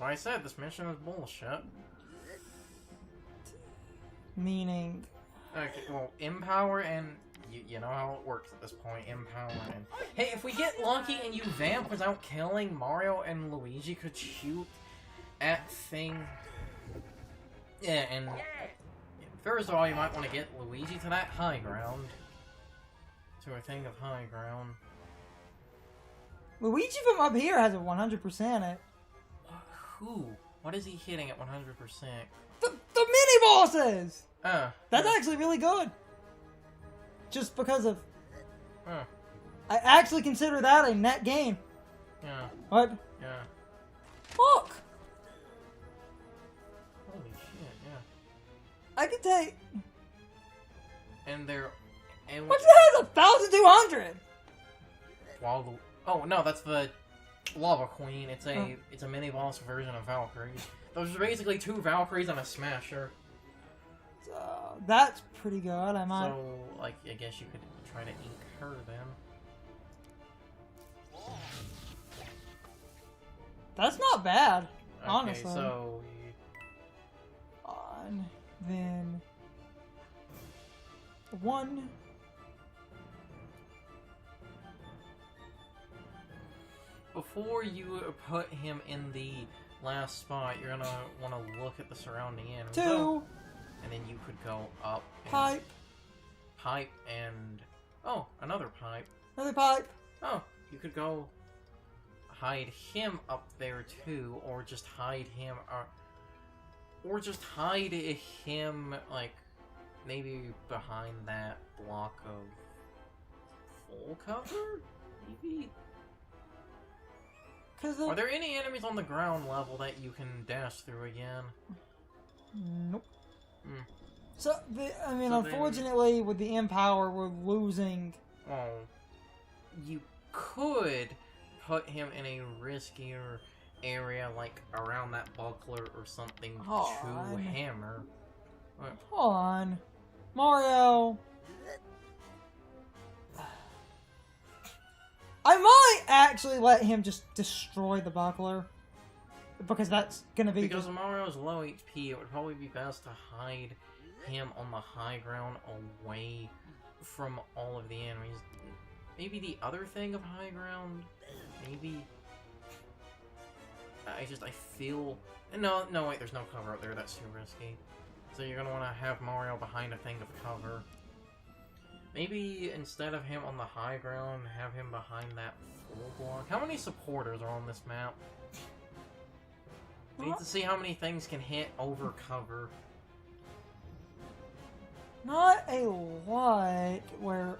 why I said this mission is bullshit. Meaning? Okay, well, Empower and... You know how it works at this point, Empower and... Hey, if we get lucky and you vamp without killing, Mario and Luigi could shoot at thing... Yeah, and... First of all, you might want to get Luigi to that high ground. To a thing of high ground. Luigi from up here has a 100% it. Who? What is he hitting at 100%? The mini-bosses! That's yeah. actually really good. Just because of... Huh. I actually consider that a net gain. Yeah. What? Yeah. Fuck! Holy shit, yeah. I can take... And they're... And What the hell is 1,200? While the... Oh, no, that's the Lava Queen. It's a mini-boss version of Valkyries. Those are basically 2 Valkyries and a Smasher. That's pretty good, I might... So, like, I guess you could try to ink her then. That's not bad, Okay, honestly. so... Then... 1... Before you put him in the last spot, you're gonna want to look at the surrounding enemies. 2... And then you could go up. And Pipe. Pipe and... Oh, another pipe. Another pipe. Oh, you could go hide him up there too, or just hide him, or just hide him, like, maybe behind that block of full cover? Maybe? Are there any enemies on the ground level that you can dash through again? Nope. Hmm. So, unfortunately, with the Empower, we're losing... Oh. You could put him in a riskier area, like around that buckler or something, to hammer. What? Hold on. Mario... I might actually let him just destroy the buckler. Because that's gonna be... Because Mario's low HP, it would probably be best to hide him on the high ground away from all of the enemies. Maybe the other thing of high ground? Maybe... I feel... No, wait, there's no cover up there, that's too risky. So you're gonna want to have Mario behind a thing of cover. Maybe instead of him on the high ground, have him behind that full block. How many supporters are on this map? We need to see how many things can hit over cover. Not a lot where...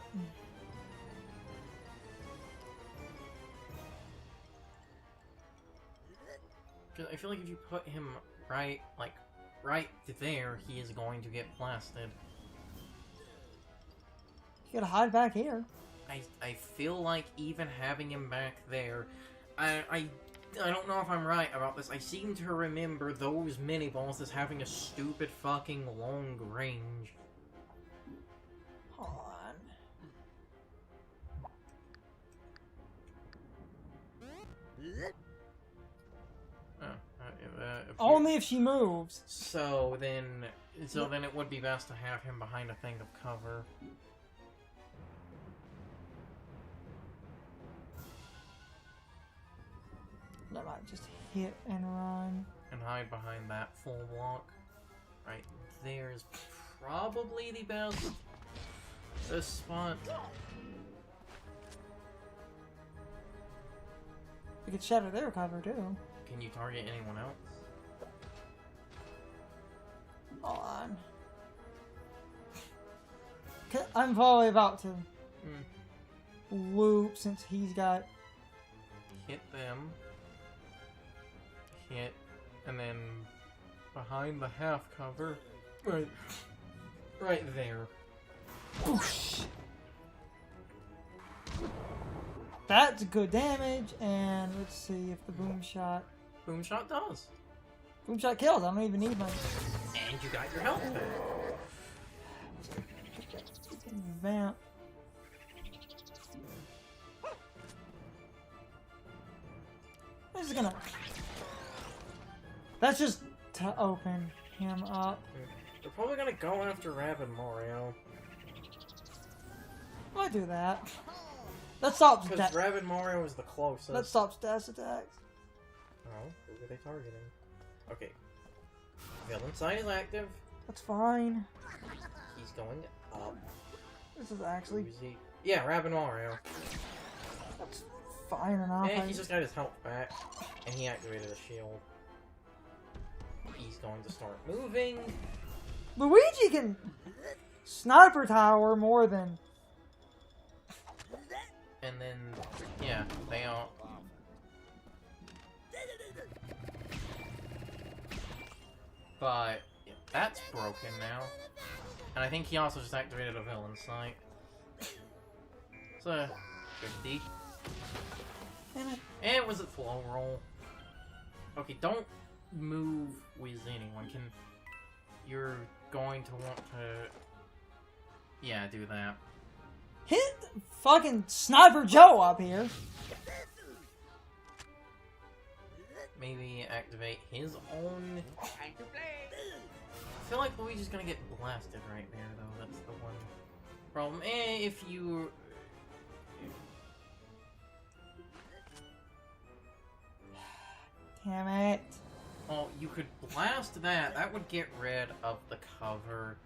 I feel like if you put him right there, he is going to get blasted. You gotta hide back here. I feel like even having him back there, I don't know if I'm right about this. I seem to remember those mini-bosses having a stupid fucking long range. Hold on. Only if she moves. So then it would be best to have him behind a thing of cover. Never mind, just hit and run. And hide behind that full block. Right there is probably the best. This spot. We could shatter their cover too. Can you target anyone else? Hold on. I'm probably about to loop since he's got... Hit them. Hit. And then behind the half cover. Right there. Whoosh. That's good damage, and let's see if the boom shot... Boom shot does. Boom shot kills, I don't even need my... And you got your health back. Vamp. I'm just gonna... That's just to open him up. They're probably gonna go after Rabbid Mario. Why do that? That stops Because Rabbid Mario is the closest. That stops dash attacks. Oh, who are they targeting? Okay. Villain side is active. That's fine. He's going up. This is actually... Yeah, Rabbid Mario. That's fine enough. And he just got his health back. And he activated a shield. He's going to start moving. Luigi can sniper tower more than... And then, yeah, they all... But, yeah, that's broken now. And I think he also just activated a villain sight. So, 50. And it was a flow roll. Okay, don't move with anyone. You're going to want to... Yeah, do that. Hit fucking Sniper Joe up here. Maybe activate his own... I feel like Luigi's gonna get blasted right there, though. That's the one problem. If you... Damn it. Well, you could blast that. That would get rid of the cover.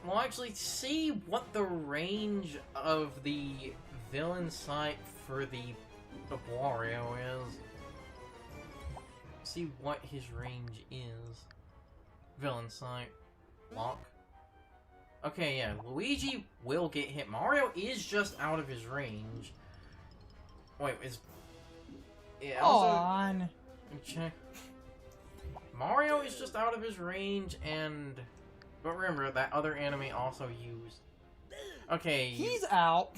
Well, actually, see what the range of the villain sight for the Wario is. See what his range is. Villain sight. Lock. Okay, yeah, Luigi will get hit. Mario is just out of his range. Wait, is... Yeah, also... On. Check. Mario is just out of his range, and... But remember, that other enemy also used... Okay... He's out.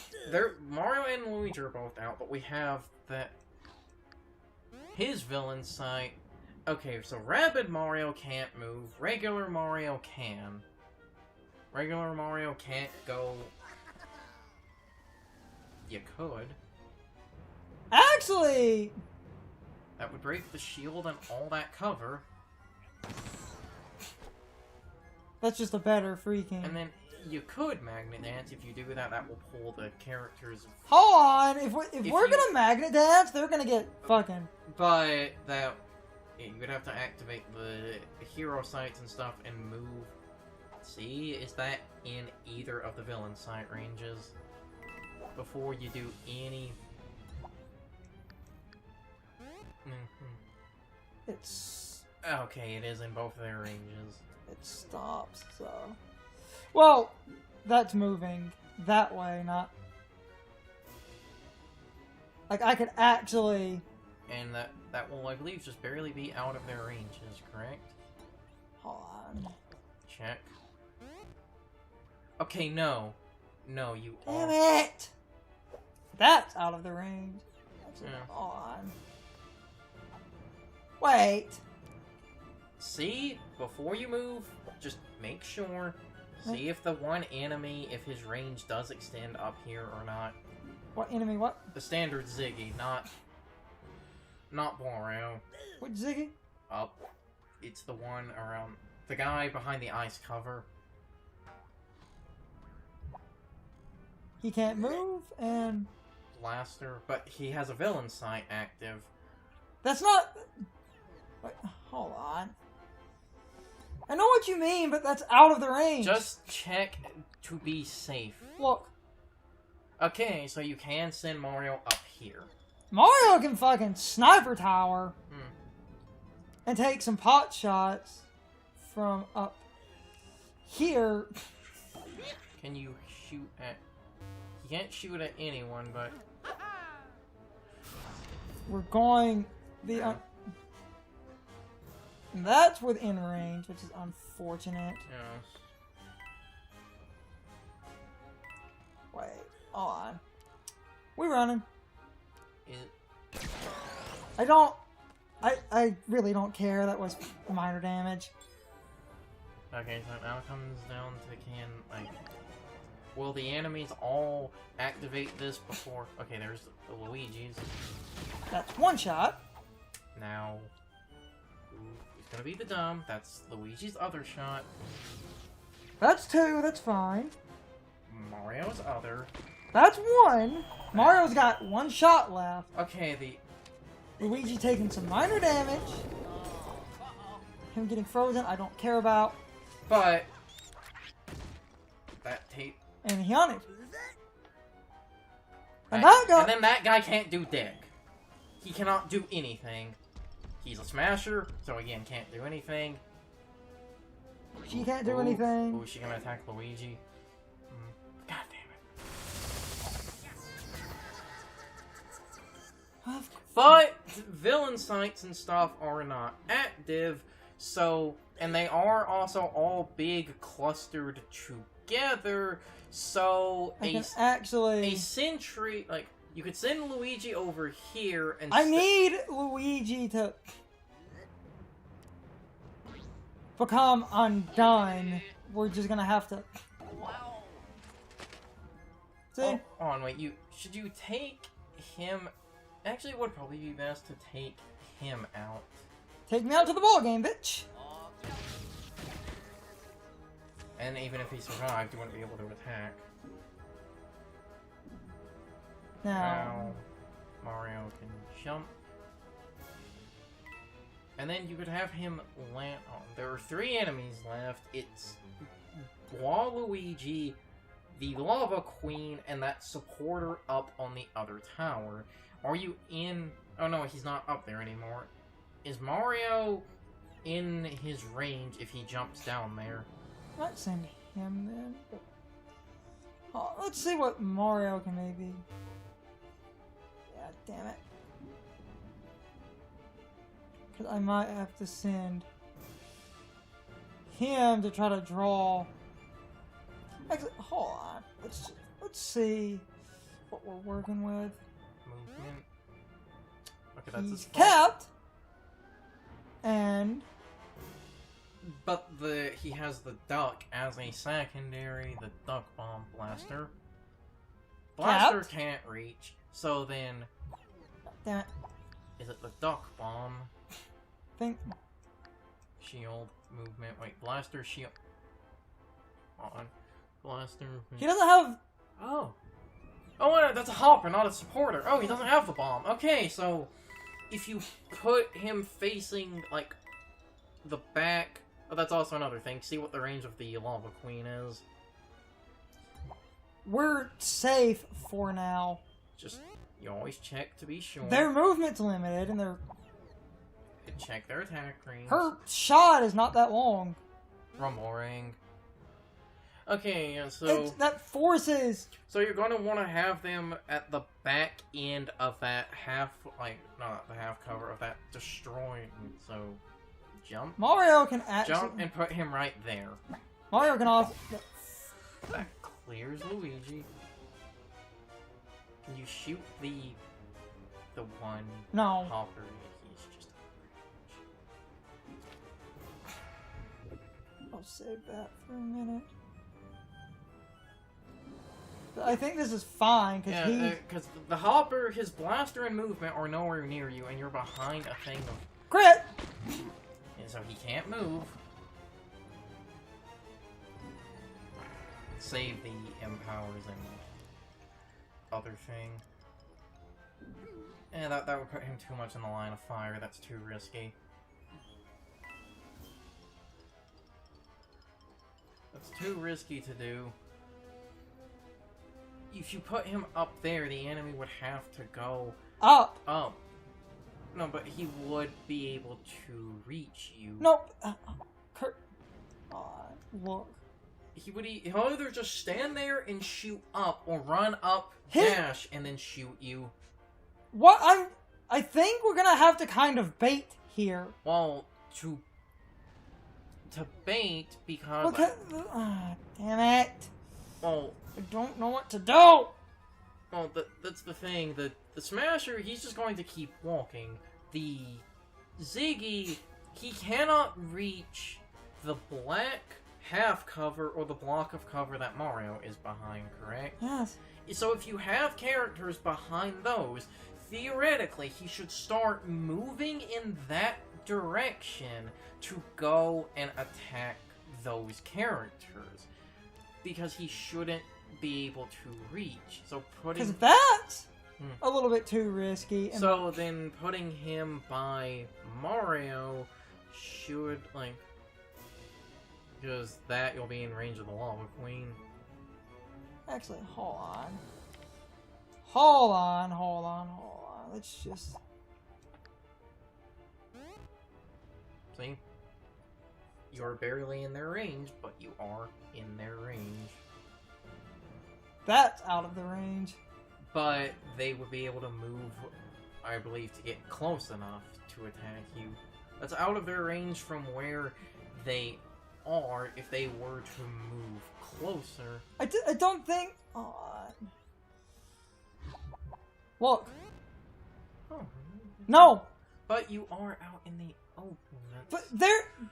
Mario and Luigi are both out, but we have that... His villain sight... Okay, so Rabbids Mario can't move. Regular Mario can. Regular Mario can't go... You could. Actually... That would break the shield and all that cover. That's just a better freaking... And then you could Magnet Dance. If you do that, that will pull the characters... Hold on! If we're gonna Magnet Dance, they're gonna get fucking... But that... You would have to activate the hero sights and stuff and move. See? Is that in either of the villain sight ranges? Before you do any... It's... Okay, it is in both of their ranges. It stops, so... Well, that's moving that way, not... Like, I could actually... And that will, I believe, just barely be out of their ranges, correct? Hold on. Check. Okay, no. No, you Damn are... it! That's out of the range. Actually, Yeah. hold on. Wait. See? Before you move, just make sure. See if the one enemy, if his range does extend up here or not. What enemy, what? The standard Ziggy, not Wario. What Ziggy? Up. It's the one around... The guy behind the ice cover. He can't move, and... Blaster, but he has a villain sight active. That's not... Wait, hold on. I know what you mean, but that's out of the range. Just check to be safe. Look. Okay, so you can send Mario up here. Mario can fucking sniper tower and take some pot shots from up here. Can you shoot at... You can't shoot at anyone, but... We're going the... That's within range, which is unfortunate. Yes. Wait, hold on. We running. I really don't care. That was minor damage. Okay, so now it comes down to will the enemies all activate this before... Okay, there's the Luigi's. That's one shot. Now... gonna be the dumb. That's Luigi's other shot. That's 2, that's fine. Mario's other. That's 1. Mario's got 1 shot left. Okay, the... Luigi taking some minor damage. Him getting frozen, I don't care about. But... that tape... And he on it. And then that guy can't do dick. He cannot do anything. He's a smasher, so again, can't do anything. She can't do anything. Ooh, is she gonna attack Luigi? God damn it. But villain sites and stuff are not active, so... And they are also all big clustered together, so... Actually... A sentry... Like, you could send Luigi over here and... I need Luigi to... become undone. We're just gonna have to... See? Hold on, wait, should you take him... Actually, it would probably be best to take him out. Take me out to the ball game, bitch! And even if he survived, he wouldn't be able to attack. Now, Mario can jump. And then you could have him land on. There are 3 enemies left. It's Waluigi, the Lava Queen, and that supporter up on the other tower. Are you in... Oh no, he's not up there anymore. Is Mario in his range if he jumps down there? Not send him then. But... Oh, let's see what Mario can maybe... Yeah, damn it. Because I might have to send him to try to draw... Actually, hold on. Let's see what we're working with. Movement. Okay, that's He's kept! And... But he has the duck as a secondary, the duck bomb blaster. Blaster can't reach, so then... Damn it. Is it the duck bomb? Think... Shield, movement, wait, blaster, shield... On. Blaster... He doesn't have... Oh. Oh, wait, that's a hopper, not a supporter. Oh, he doesn't have the bomb. Okay, so... If you put him facing, like, the back... Oh, that's also another thing. See what the range of the Lava Queen is. We're safe for now. Just, you always check to be sure. Their movement's limited, and their... Check their attack range. Her shot is not that long. Rumble ring. Okay, so... that forces... So you're going to want to have them at the back end of that half... Like, not the half cover of that destroying, so... Jump. Mario can actually... Jump and put him right there. Mario can also... That clears Luigi. Can you shoot the one No. hopper? He's just I'll save that for a minute. But I think this is fine, because because the hopper, his blaster and movement are nowhere near you, and you're behind a thing of... Crit! And so he can't move. Save the empowers and other thing. And that would put him too much in the line of fire. That's too risky. That's too risky to do. If you put him up there, the enemy would have to go up. No, but he would be able to reach you. Nope. Kurt. Look. He'll either just stand there and shoot up, or run up, dash, and then shoot you. What? I think we're gonna have to kind of bait here. Well, to bait, because... Look at... damn it. Well... I don't know what to do! Well, that's the thing. The Smasher, he's just going to keep walking. The Ziggy, he cannot reach the black half cover or the block of cover that Mario is behind, correct? Yes. So if you have characters behind those, theoretically, he should start moving in that direction to go and attack those characters. Because he shouldn't be able to reach. So Because that's Hmm. a little bit too risky. And So then putting him by Mario should, like... Because that you'll be in range of the Lava Queen. actually, hold on. Hold on. Let's just... See? You're barely in their range, but you are in their range. That's out of the range. But they would be able to move, I believe, to get close enough to attack you. That's out of their range from where they are if they were to move closer. I don't think... Hold on. Look. Oh. No! But you are out in the open. But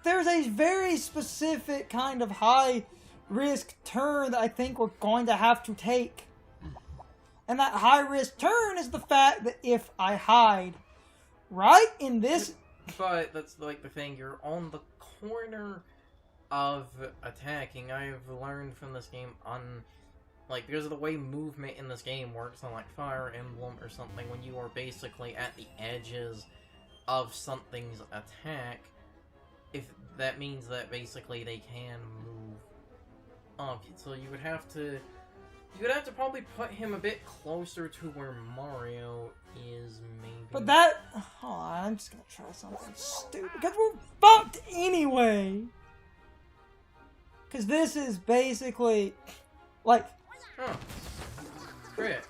there's a very specific kind of high-risk turn that I think we're going to have to take. And that high-risk turn is the fact that if I hide right in this... But that's like the thing, you're on the corner of attacking. I've learned from this game like, because of the way movement in this game works on, like, Fire Emblem or something, when you are basically at the edges of something's attack, if that means that basically they can move up. So you would have to probably put him a bit closer to where Mario is, maybe. But that... Hold on, I'm just gonna try something stupid. Because we're fucked anyway! Because this is basically... Like... Huh. Crit.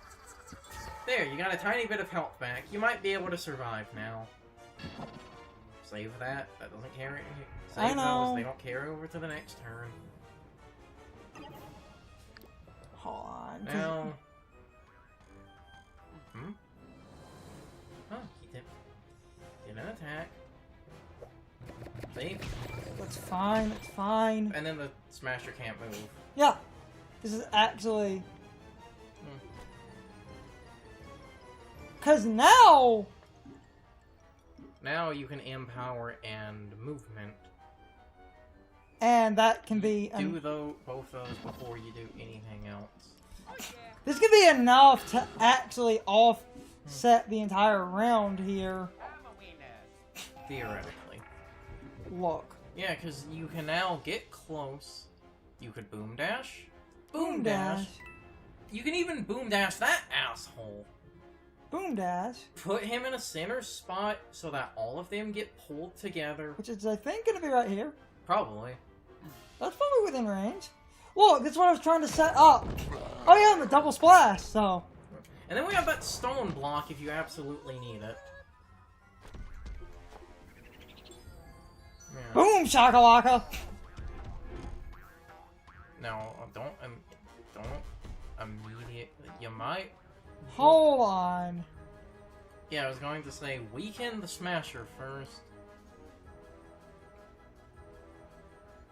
There, you got a tiny bit of health back. You might be able to survive now. Save that. That doesn't carry... Save I know. those. They don't carry over to the next turn. Hold on. Now... Huh, he did an attack. See? That's fine, that's fine. And then the Smasher can't move. Yeah. This is actually... Because now... Now you can empower and movement. And that can be... Do both those before you do anything else. This could be enough to actually offset the entire round here. Theoretically. Look. Yeah, because you can now get close. You could boom dash. Boom dash. You can even boom dash that asshole. Boom dash. Put him in a center spot so that all of them get pulled together. Which is, I think, going to be right here. Probably. That's probably within range. Look, that's what I was trying to set up. Oh yeah, the double splash, so... And then we have that stone block if you absolutely need it. Yeah. Boom, shakalaka! No, don't immediately... You might... Hold on. Yeah, I was going to say, weaken the Smasher first.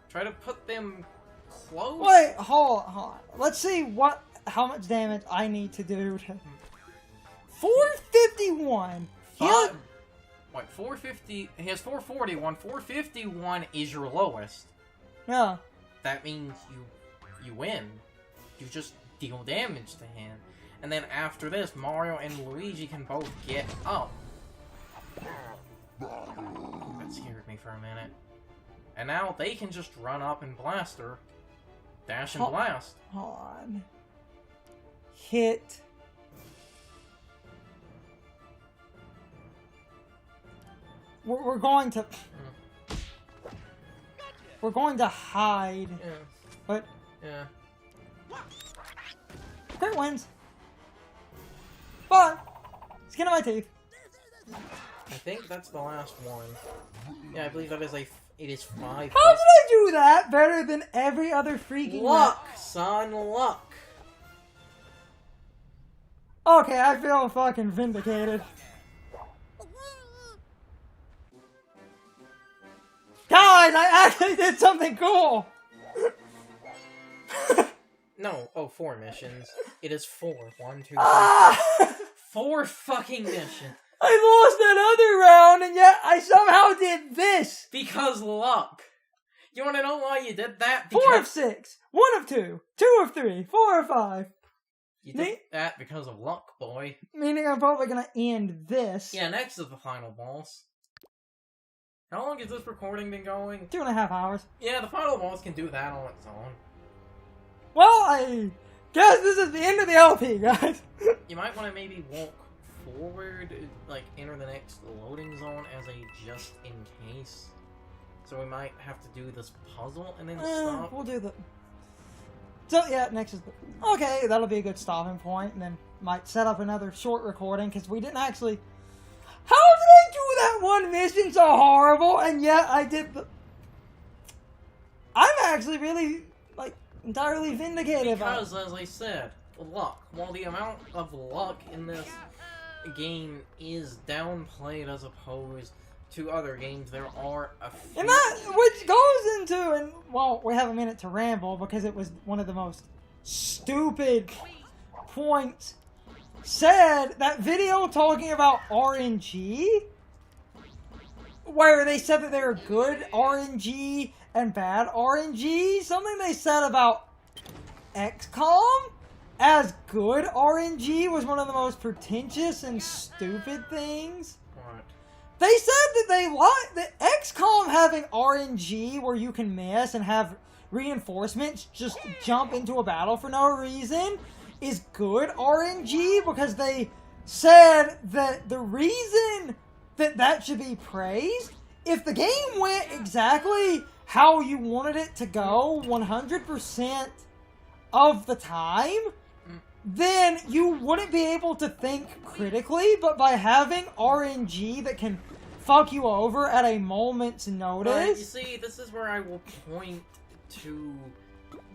Try to put them close. Wait, hold on. Let's see how much damage I need to do to... 451! What, 450... He has 441. 451 is your lowest. Yeah. That means you win. You just deal damage to him. And then after this, Mario and Luigi can both get up. That scared me for a minute. And now they can just run up and blast her. Dash and blast. Hold on. Hit. We're going to... We're going to hide. Yeah. But... Yeah. Crit wins. But... Skin of my teeth. I think that's the last one. Yeah, I believe that is it is 5. How did I do that better than every other freaking... Luck, son, luck. Okay, I feel fucking vindicated. Guys, I actually did something cool! No, 4 missions. It is 4. 1, 2, 3. Ah! 4 fucking missions. I lost that other round, and yet I somehow now did this? Because luck. You want to know why you did that? Because 4 of 6, 1 of 2, 2 of 3, 4 of 5. You did that because of luck, boy. Meaning I'm probably gonna end this. Yeah, next is the final boss. How long has this recording been going? 2.5 hours. Yeah, the final boss can do that on its own. Well, I guess this is the end of the LP, guys. You might want to maybe walk forward, like enter the next loading zone as a just in case. So we might have to do this puzzle and then stop. We'll do the... So, yeah, next is... Okay, that'll be a good stopping point, and then might set up another short recording, because we didn't actually... How did I do that one mission so horrible, and yet I did the... I'm actually really, like, entirely vindicated. Because, as I said, luck. While the amount of luck in this game is downplayed as opposed to other games, there are a few... And that, which goes into, and, well, we have a minute to ramble, because it was one of the most stupid points said, that video talking about RNG, where they said that there were good RNG and bad RNG, something they said about XCOM as good RNG was one of the most pretentious and stupid things. What? They said that they like that XCOM having RNG where you can miss and have reinforcements just jump into a battle for no reason is good RNG, because they said that the reason that that should be praised, if the game went exactly how you wanted it to go 100% of the time, then you wouldn't be able to think critically, but by having RNG that can fuck you over at a moment's notice... But, you see, this is where I will point to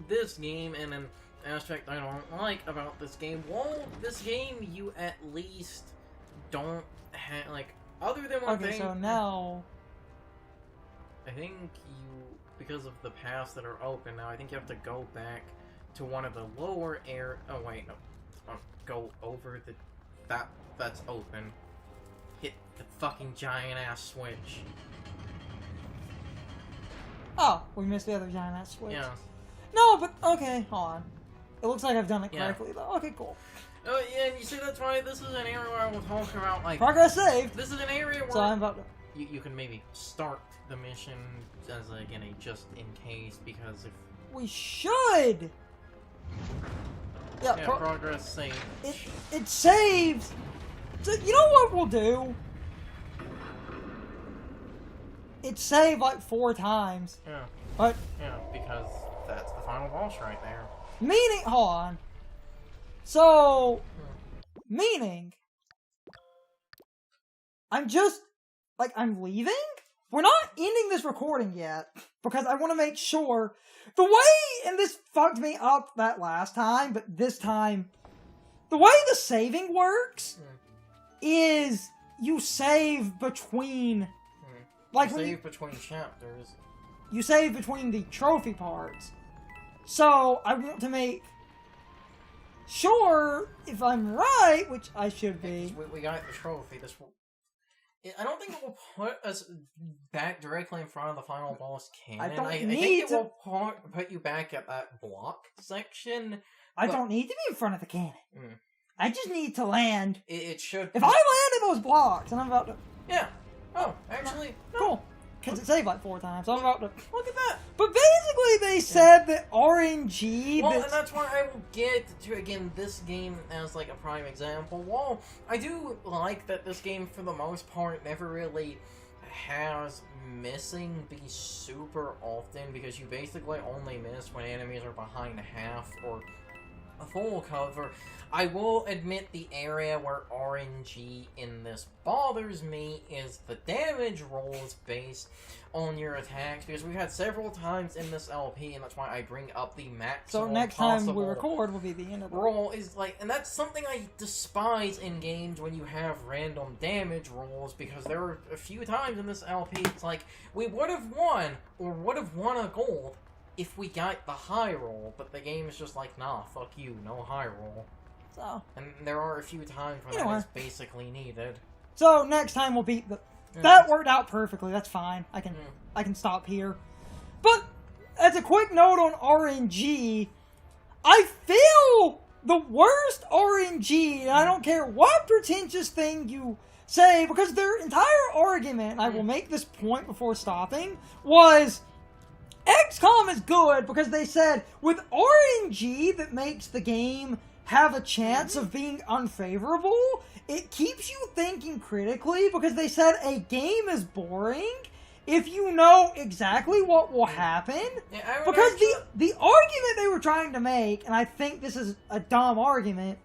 this game and an aspect I don't like about this game. Well, this game, you at least don't have, like, other than one thing... Okay, so now... I think you, because of the paths that are open now, I think you have to go back to one of the lower air... Oh, wait, no. Go over the... That's open. Hit the fucking giant-ass switch. Oh, we missed the other giant-ass switch. Yeah. No, but, okay, hold on. It looks like I've done it correctly, though. Okay, cool. Oh, yeah, and you see, that's why this is an area where I will talk about, like... Progress saved! This is an area where... So I'm about to... You can maybe start the mission as, again, a just-in-case, because if... We should! Yeah, progress saved. It saves! So, you know what we'll do? It saved like 4 times. Yeah. But... Yeah, because that's the final boss right there. Meaning... Hold on. So... Meaning... I'm just... Like, I'm leaving? We're not ending this recording yet, because I want to make sure... The way... And this fucked me up that last time, but this time... The way the saving works is you save between... Like you save between chapters. You save between the trophy parts. So, I want to make sure, if I'm right, which I should be... We got the trophy. This will... I don't think it will put us back directly in front of the final boss cannon. I think it will put you back at that block section. I don't need to be in front of the cannon. I just need to land. It should... If I land in those blocks, and I'm about to... Yeah. Oh, actually... No. Cool. Because it saved like 4 times, so I'm about to... Look at that! But basically they said that RNG... Well, and that's why I will get to, again, this game as, like, a prime example. Well, I do like that this game, for the most part, never really has missing be super often, because you basically only miss when enemies are behind half or a full cover. I will admit the area where RNG in this bothers me is the damage rolls based on your attacks, because we've had several times in this LP, and that's why I bring up the maximum So next time we record will be the end of the roll is like, and that's something I despise in games when you have random damage rolls, because there were a few times in this LP it's like, we would have won, or would have won a gold if we got the high roll, but the game is just like, nah, fuck you, no high roll. So, and there are a few times when that is basically needed. So next time we'll beat the That worked out perfectly. That's fine. I can stop here. But as a quick note on RNG, I feel the worst RNG, and I don't care what pretentious thing you say, because their entire argument, and I will make this point before stopping, was XCOM is good because they said with RNG that makes the game have a chance of being unfavorable, it keeps you thinking critically, because they said a game is boring if you know exactly what will happen. Yeah, because the argument they were trying to make, and I think this is a dumb argument,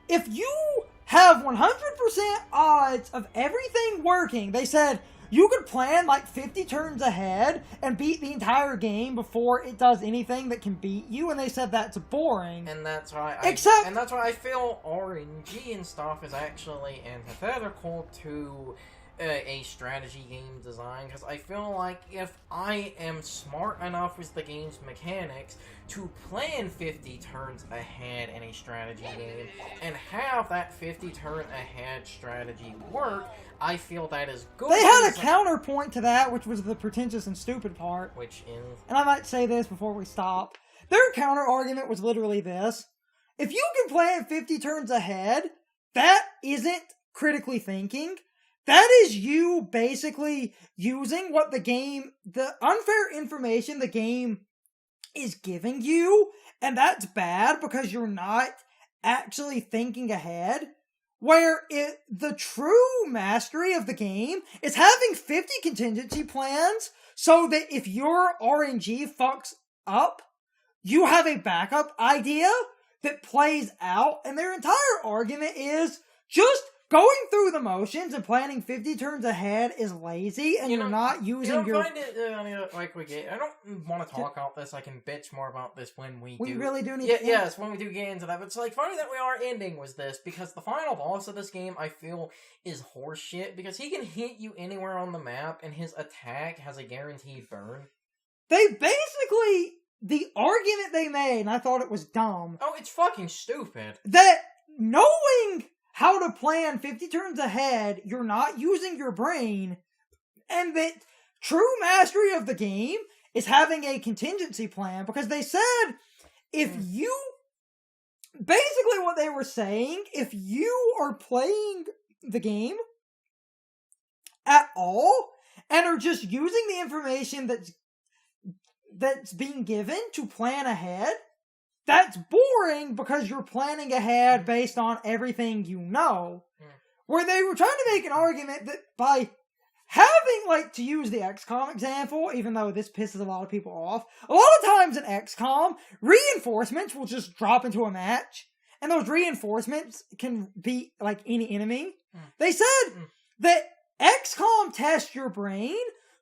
if you have 100% odds of everything working, they said you could plan like 50 turns ahead and beat the entire game before it does anything that can beat you, and they said that's boring. And that's why Except that's why I feel RNG and stuff is actually antithetical to a strategy game design, because I feel like if I am smart enough with the game's mechanics to plan 50 turns ahead in a strategy game and have that 50 turn ahead strategy work, I feel that is good. They had a counterpoint to that, which was the pretentious and stupid part. Which is... And I might say this before we stop. Their counter argument was literally this. If you can plan 50 turns ahead, that isn't critically thinking. That is you basically using what the unfair information the game is giving you, and that's bad because you're not actually thinking ahead. Where the true mastery of the game is having 50 contingency plans so that if your RNG fucks up, you have a backup idea that plays out, and their entire argument is just going through the motions and planning 50 turns ahead is lazy, and you're not using your... find it, I don't want to talk about this. I can bitch more about this when we do... We really do need to... Yes, when we do get into that. But it's funny that we are ending with this, because the final boss of this game, I feel, is horseshit, because he can hit you anywhere on the map, and his attack has a guaranteed burn. They basically... The argument they made, and I thought it was dumb... Oh, it's fucking stupid. That knowing how to plan 50 turns ahead, you're not using your brain, and that true mastery of the game is having a contingency plan, because they said if you... Basically what they were saying, if you are playing the game at all, and are just using the information that's being given to plan ahead, that's boring because you're planning ahead based on everything you know. Where they were trying to make an argument that by having, to use the XCOM example, even though this pisses a lot of people off, a lot of times in XCOM, reinforcements will just drop into a match, and those reinforcements can beat, any enemy. They said that XCOM tests your brain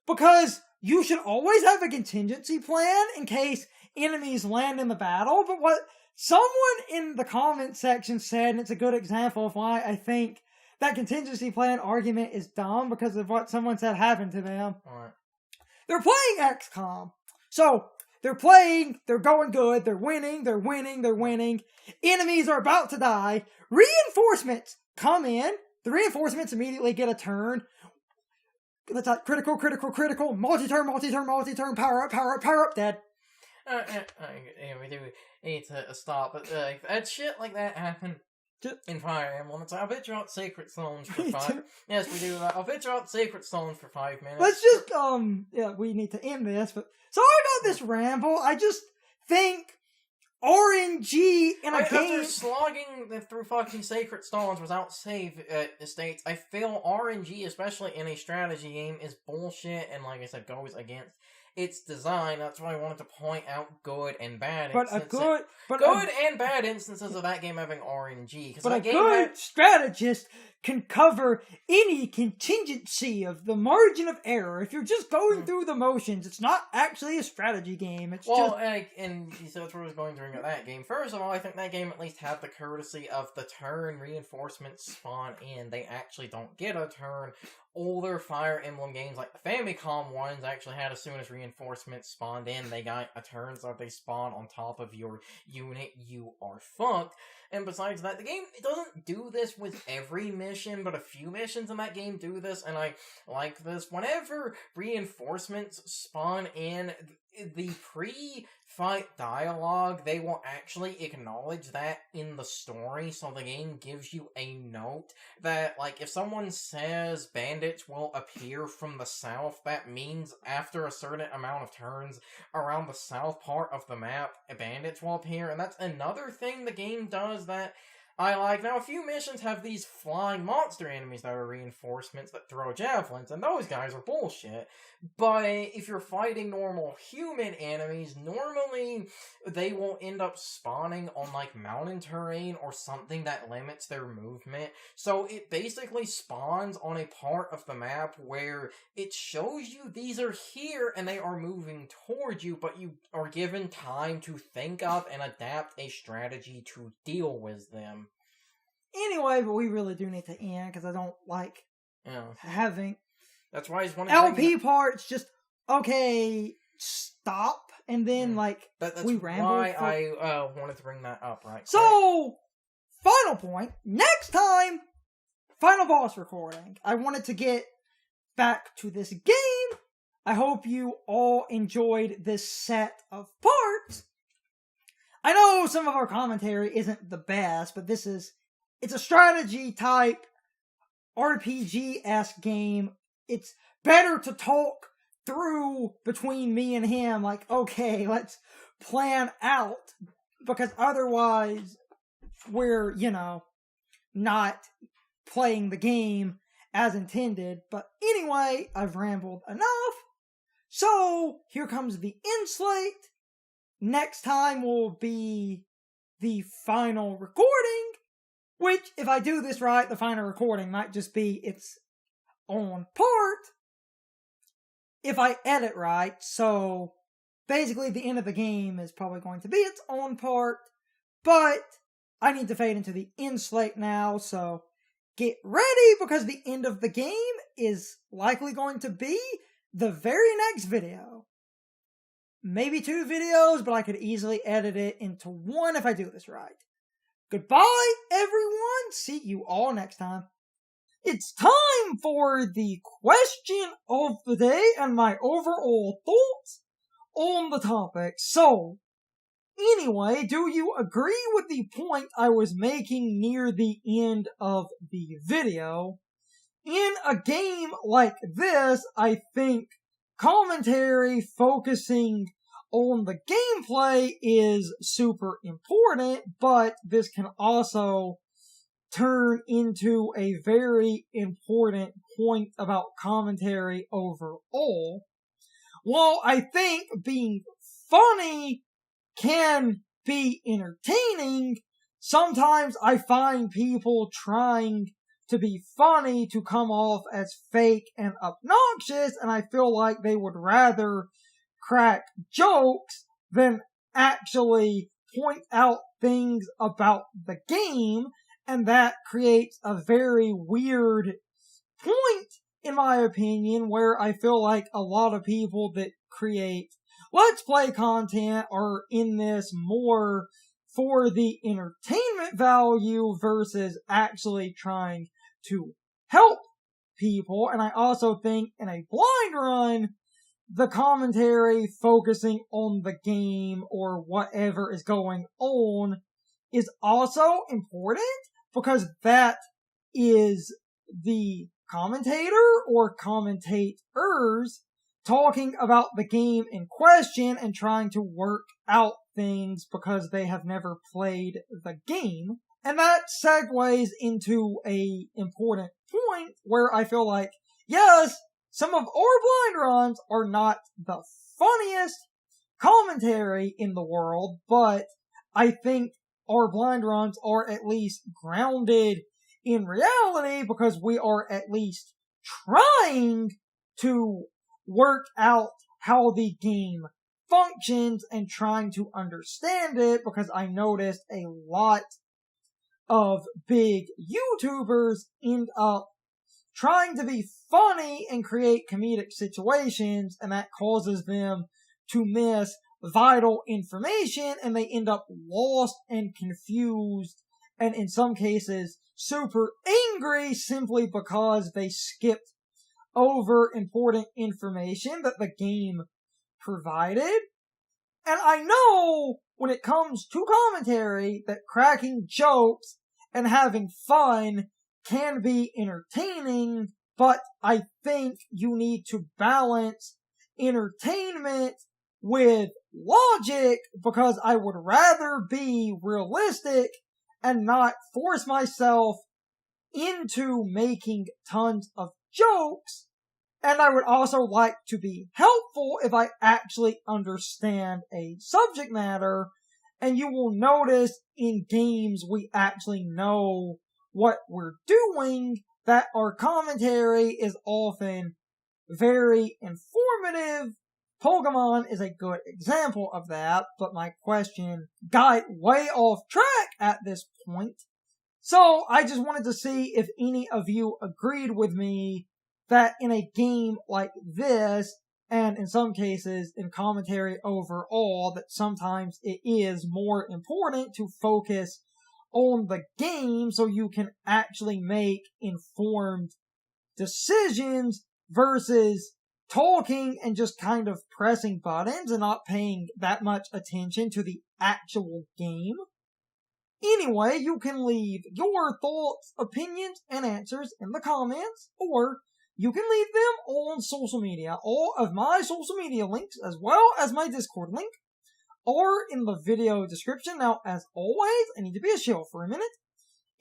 because you should always have a contingency plan in case enemies land in the battle, but what someone in the comment section said, and it's a good example of why I think that contingency plan argument is dumb, because of what someone said happened to them. Right. They're playing XCOM. So, they're playing, they're going good, they're winning. Enemies are about to die. Reinforcements come in. The reinforcements immediately get a turn. Let's critical, multi-turn, power up, dead. We do need to stop, but shit like that happened in Fire Emblem. I'll bet you out Sacred Stones for 5. Yes, we do. I'll bet you out Sacred Stones for 5 minutes. Let's just we need to end this. But sorry about this ramble. I just think RNG in a game. After slogging through fucking Sacred Stones without save states, I feel RNG, especially in a strategy game, is bullshit, and like I said, goes against its design. That's why I wanted to point out good and bad instances. Good and bad instances of that game having RNG. But a good strategist can cover any contingency of the margin of error. If you're just going through the motions, it's not actually a strategy game. It's so that's where I was going during that game. First of all, I think that game at least had the courtesy of the turn reinforcements spawn in. They actually don't get a turn older Fire Emblem games, like the Famicom ones, actually had as soon as reinforcements spawned in, they got a turn, so if they spawn on top of your unit, you are fucked. And besides that, the game doesn't do this with every mission, but a few missions in that game do this, and I like this. Whenever reinforcements spawn in, the pre-fight dialogue, they will actually acknowledge that in the story, so the game gives you a note that, like, if someone says bandits will appear from the south, that means after a certain amount of turns around the south part of the map, bandits will appear, and that's another thing the game does that I like. Now, a few missions have these flying monster enemies that are reinforcements that throw javelins, and those guys are bullshit. But if you're fighting normal human enemies, normally they will end up spawning on, like, mountain terrain or something that limits their movement. So it basically spawns on a part of the map where it shows you these are here and they are moving towards you, but you are given time to think of and adapt a strategy to deal with them. Anyway, but we really do need to end because I don't like having that's why he's one of LP parts. Just okay, stop, and then that's we ramble. Why I wanted to bring that up, right? So, final point. Next time, final boss recording. I wanted to get back to this game. I hope you all enjoyed this set of parts. I know some of our commentary isn't the best, but it's a strategy type RPG-esque game. It's better to talk through between me and him, like, okay, let's plan out, because otherwise we're, not playing the game as intended. But anyway, I've rambled enough. So, here comes the end slate. Next time will be the final recording, which, if I do this right, the final recording might just be its own part, if I edit right. So, basically, the end of the game is probably going to be its own part, but I need to fade into the end slate now, so get ready, because the end of the game is likely going to be the very next video. Maybe 2 videos, but I could easily edit it into one if I do this right. Goodbye, everyone. See you all next time. It's time for the question of the day and my overall thoughts on the topic. So, anyway, do you agree with the point I was making near the end of the video? In a game like this, I think commentary focusing on the gameplay is super important, but this can also turn into a very important point about commentary overall. While I think being funny can be entertaining, sometimes I find people trying to be funny to come off as fake and obnoxious, and I feel like they would rather crack jokes than actually point out things about the game, and that creates a very weird point, in my opinion, where I feel like a lot of people that create Let's Play content are in this more for the entertainment value versus actually trying to help people. And I also think in a blind run, the commentary focusing on the game or whatever is going on is also important, because that is the commentator or commentators talking about the game in question and trying to work out things because they have never played the game. And that segues into a important point where I feel like, yes, some of our blind runs are not the funniest commentary in the world, but I think our blind runs are at least grounded in reality because we are at least trying to work out how the game functions and trying to understand it, because I noticed a lot of big YouTubers end up trying to be funny and create comedic situations, and that causes them to miss vital information, and they end up lost and confused, and in some cases super angry simply because they skipped over important information that the game provided. And I know when it comes to commentary that cracking jokes and having fun can be entertaining, but I think you need to balance entertainment with logic, because I would rather be realistic and not force myself into making tons of jokes. And I would also like to be helpful if I actually understand a subject matter. And you will notice in games we actually know what we're doing, that our commentary is often very informative. Pokemon is a good example of that, but my question got way off track at this point. So I just wanted to see if any of you agreed with me that in a game like this, and in some cases in commentary overall, that sometimes it is more important to focus on the game so you can actually make informed decisions versus talking and just kind of pressing buttons and not paying that much attention to the actual game. Anyway, you can leave your thoughts, opinions, and answers in the comments, or you can leave them on social media. All of my social media links, as well as my Discord link, are in the video description. Now, as always, I need to be a shill for a minute.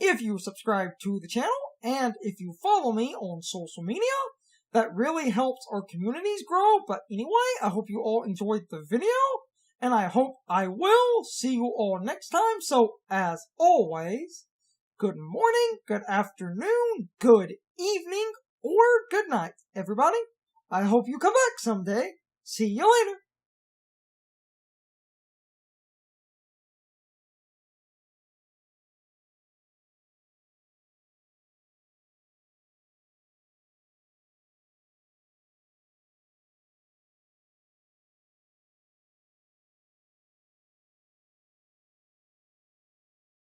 If you subscribe to the channel, and if you follow me on social media, that really helps our communities grow. But anyway, I hope you all enjoyed the video, and I hope I will see you all next time. So, as always, good morning, good afternoon, good evening, or good night, everybody. I hope you come back someday. See you later.